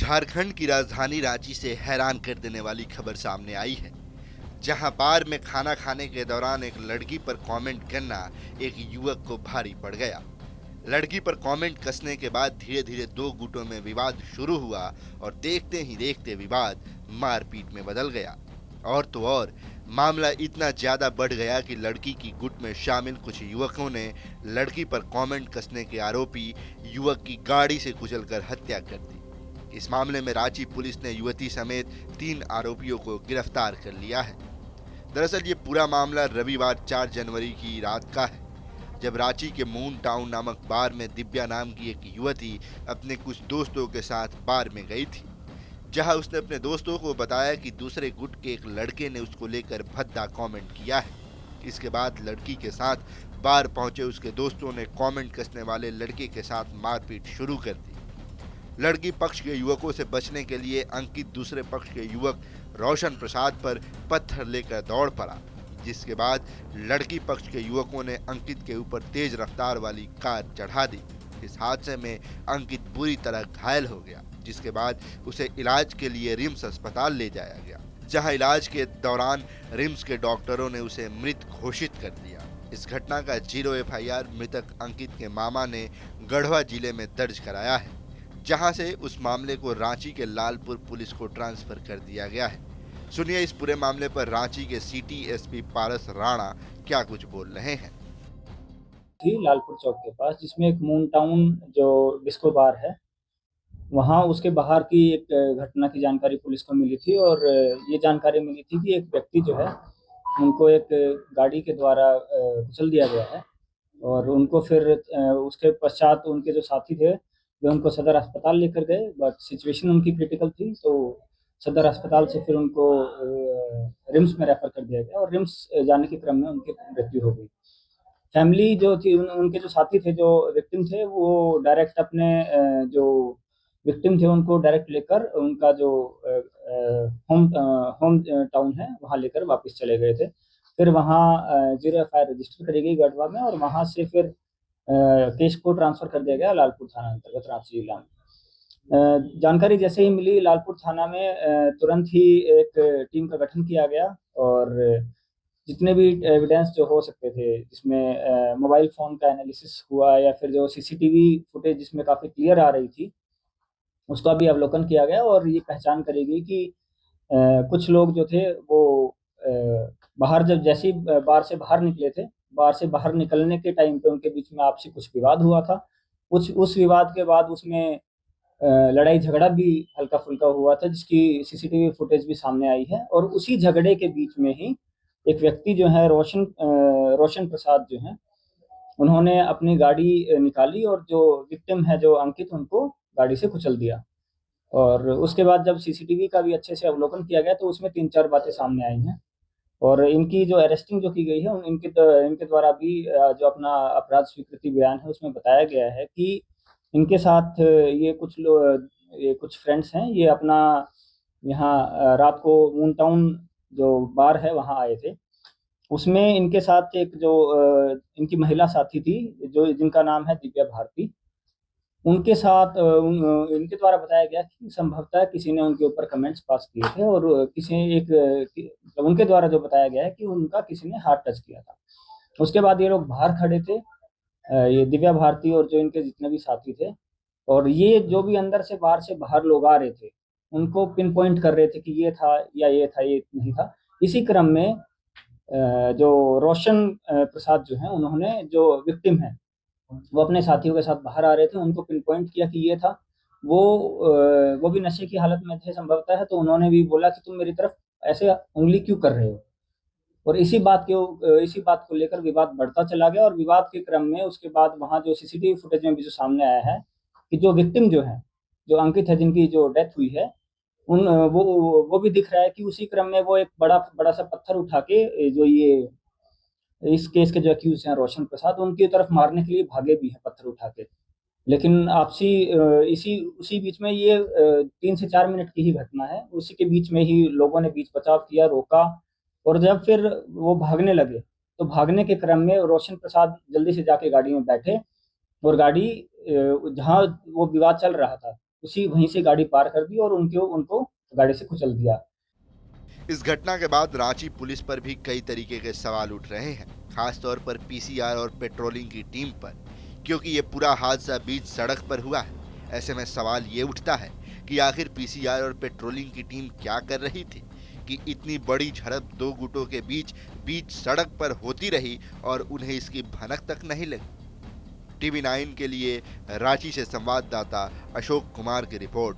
झारखंड की राजधानी रांची से हैरान कर देने वाली खबर सामने आई है, जहां बार में खाना खाने के दौरान एक लड़की पर कमेंट करना एक युवक को भारी पड़ गया। लड़की पर कमेंट कसने के बाद धीरे धीरे दो गुटों में विवाद शुरू हुआ और देखते ही देखते विवाद मारपीट में बदल गया। और तो और मामला इतना ज्यादा बढ़ गया कि लड़की की गुट में शामिल कुछ युवकों ने लड़की पर कमेंट कसने के आरोपी युवक की गाड़ी से कुचलकर हत्या कर दी। इस मामले में रांची पुलिस ने युवती समेत 3 आरोपियों को गिरफ्तार कर लिया है। दरअसल ये पूरा मामला रविवार 4 जनवरी की रात का है, जब रांची के मून टाउन नामक बार में दिव्या नाम की एक युवती अपने कुछ दोस्तों के साथ बार में गई थी, जहां उसने अपने दोस्तों को बताया कि दूसरे गुट के एक लड़के ने उसको लेकर भद्दा कमेंट किया है। इसके बाद लड़की के साथ बार पहुंचे उसके दोस्तों ने कमेंट कसने वाले लड़के के साथ मारपीट शुरू कर दी। लड़की पक्ष के युवकों से बचने के लिए अंकित दूसरे पक्ष के युवक रोशन प्रसाद पर पत्थर लेकर दौड़ पड़ा, जिसके बाद लड़की पक्ष के युवकों ने अंकित के ऊपर तेज रफ्तार वाली कार चढ़ा दी। इस हादसे में अंकित बुरी तरह घायल हो गया, जिसके बाद उसे इलाज के लिए रिम्स अस्पताल ले जाया गया, जहां इलाज के दौरान रिम्स के डॉक्टरों ने उसे मृत घोषित कर दिया। इस घटना का 0 FIR मृतक अंकित के मामा ने गढ़वा जिले में दर्ज कराया है, जहां से उस मामले को रांची के लालपुर पुलिस को ट्रांसफर कर दिया गया है। सुनिए इस पूरे मामले पर रांची के सिटी SP पारस राणा क्या कुछ बोल रहे हैं। थी लालपुर चौक के पास, जिसमें एक मून टाउन जो डिस्को बार है, वहाँ उसके बाहर की एक घटना की जानकारी पुलिस को मिली थी। और ये जानकारी मिली थी कि एक व्यक्ति जो है, उनको एक गाड़ी के द्वारा कुचल दिया गया है। और उनको फिर उसके पश्चात उनके जो साथी थे, वे उनको सदर अस्पताल लेकर गए, बट सिचुएशन उनकी क्रिटिकल थी, तो सदर अस्पताल से फिर उनको रिम्स में रेफर कर दिया गया और रिम्स जाने के क्रम में उनकी मृत्यु हो गई। फैमिली जो थी, उनके जो साथी थे, जो विक्टिम थे, वो डायरेक्ट अपने जो विक्टिम थे उनको डायरेक्ट लेकर उनका जो होम होम टाउन है वहाँ लेकर वापस चले गए थे। फिर वहाँ 0 FIR रजिस्टर करी गई गढ़वा में, और वहाँ से फिर केस को ट्रांसफर कर दिया गया लालपुर थाना अंतर्गत रांची जिला में। जानकारी जैसे ही मिली, लालपुर थाना में तुरंत ही एक टीम का गठन किया गया, और जितने भी एविडेंस जो हो सकते थे, जिसमें मोबाइल फ़ोन का एनालिसिस हुआ या फिर जो CCTV फुटेज जिसमें काफ़ी क्लियर आ रही थी, उसका भी अवलोकन किया गया। और ये पहचान करी गई कि कुछ लोग जो थे वो बाहर जब जैसे ही बार से बाहर निकले थे, बार से बाहर निकलने के टाइम पे उनके बीच में आपसी कुछ विवाद हुआ था। उस विवाद के बाद उसमें लड़ाई झगड़ा भी हल्का-फुल्का हुआ था, जिसकी CCTV फुटेज भी सामने आई है। और उसी झगड़े के बीच में ही एक व्यक्ति जो है, रोशन प्रसाद जो हैं, उन्होंने अपनी गाड़ी निकाली और जो विक्टिम है, जो अंकित, उनको गाड़ी से कुचल दिया। और उसके बाद जब CCTV का भी अच्छे से अवलोकन किया गया, तो उसमें 3-4 बातें सामने आई हैं। और इनकी जो अरेस्टिंग जो की गई है, इनके द्वारा भी जो अपना अपराध स्वीकृति बयान है, उसमें बताया गया है कि इनके साथ ये कुछ फ्रेंड्स हैं, ये अपना यहाँ रात को मून टाउन जो बार है वहाँ आए थे। उसमें इनके साथ एक जो इनकी महिला साथी थी, जो जिनका नाम है दिव्या भारती। उनके साथ इनके द्वारा बताया गया कि संभवतः किसी ने उनके ऊपर कमेंट्स पास किए थे, और मतलब उनके द्वारा जो बताया गया है कि उनका किसी ने हाथ टच किया था। उसके बाद ये लोग बाहर खड़े थे, ये दिव्या भारती और जो इनके जितने भी साथी थे, और ये जो भी अंदर से बाहर लोग आ रहे थे, उनको पिन पॉइंट कर रहे थे कि ये था या ये था, ये नहीं था। इसी क्रम में जो रोशन प्रसाद जो हैं, उन्होंने जो विक्टिम है, वो अपने साथियों के साथ बाहर आ रहे थे, उनको पिन पॉइंट किया कि ये था। वो भी नशे की हालत में थे संभवतः, तो उन्होंने भी बोला कि तुम मेरी तरफ ऐसे उँगली क्यों कर रहे हो? और इसी बात को लेकर विवाद बढ़ता चला गया। और विवाद के क्रम में उसके बाद वहाँ जो CCTV फुटेज में भी जो सामने आया है कि जो विक्टिम जो है, जो अंकित है, जिनकी जो डेथ हुई है, वो भी दिख रहा है कि उसी क्रम में वो एक बड़ा-सा पत्थर उठा के जो ये इस केस के जो अक्यूज़ हैं, रोशन प्रसाद, उनकी तरफ मारने के लिए भागे भी हैं पत्थर उठा के। लेकिन आपसी इसी उसी बीच में ये 3 से 4 मिनट की ही घटना है। उसी के बीच में ही लोगों ने बीच बचाव किया, रोका। और जब फिर वो भागने लगे, तो भागने के क्रम में रोशन प्रसाद जल्दी से जाके गाड़ी में बैठे, और गाड़ी जहाँ वो विवाद चल रहा था, उसी वहीं से गाड़ी पार कर दी और उनको गाड़ी से कुचल दिया। इस घटना के बाद रांची पुलिस पर भी कई तरीके के सवाल उठ रहे हैं, खासतौर पर पीसीआर और पेट्रोलिंग की टीम पर, क्योंकि ये पूरा हादसा बीच सड़क पर हुआ है। ऐसे में सवाल ये उठता है कि आखिर पीसीआर और पेट्रोलिंग की टीम क्या कर रही थी कि इतनी बड़ी झड़प दो गुटों के बीच सड़क पर होती रही और उन्हें इसकी भनक तक नहीं लगी। टीवी 9 के लिए रांची से संवाददाता अशोक कुमार की रिपोर्ट।